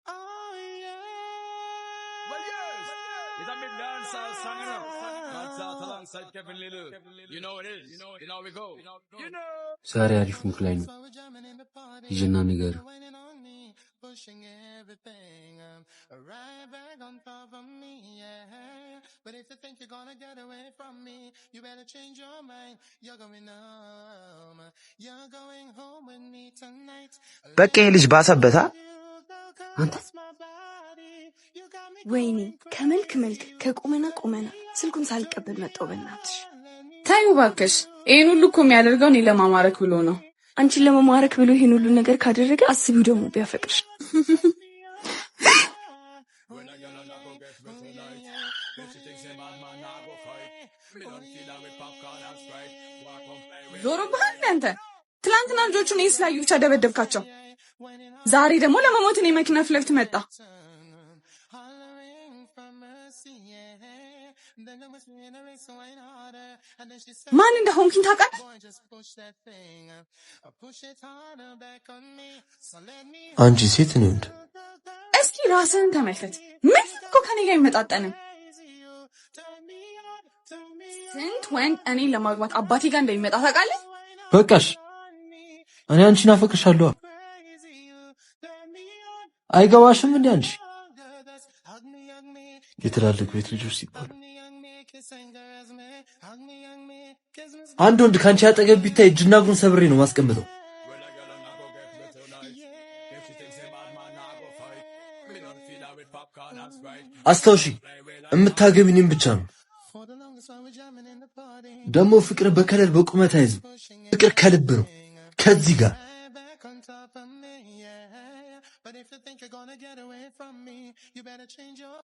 Oh yeah. Well, yes. It's a big dancehall song, you know. That's out alongside Kevin Little. You know it is. You know we go. You know. ዛሬ አሪፍ ሙክ ላይ ነው ይጅና ነገር Pushing everything right back on top of me, yeah. But if you think you're gonna get away from me, you better change your mind. You're going home. You're going home with me tonight. በቃ ይሄ ልጅ ባሰበታ አንተ ወይኔ ከመልክ መልክ ከቁመና ቁመና ስልኩን ሳልቀበል መጣው በእናትሽ ታዩ ባክሽ ይሄን ሁሉ እኮ የሚያደርገው እኔ ለማማረክ ብሎ ነው አንቺን ለማማረክ ብሎ ይሄን ሁሉ ነገር ካደረገ አስቢው ደግሞ ቢያፈቅርሽ ዞሮ ባህል አንተ ትላንትና ልጆቹን ይስላዩ ብቻ ደበደብካቸው ዛሬ ደግሞ ለመሞት እኔ መኪና ፍለፍት መጣ ማን እንደሆንኩኝ ታውቃለህ አንቺ ሴት ነህ እንዴ እስኪ ራስህን ተመልከት ምን እኮ ከኔ ጋር አይመጣጠንም ስንት ወንድ እኔን ለማግባት አባቴ ጋር እንደሚመጣ ታውቃለህ በቃሽ እኔ አንቺን አፈቅርሻለሁ አይገባሽም እንዴ አንቺ የትላልቅ ቤት ልጆች ሲባሉ አንድ ወንድ ካንቺ አጠገብ ቢታይ እጅና እግሩን ሰብሬ ነው ማስቀምጠው አስተውሺ እምታገቢኝም ብቻ ነው ደግሞ ፍቅር በከለል በቁመት አይዝም ፍቅር ከልብ ነው ከዚህ ጋር But if you think you're gonna get away from me, you better change your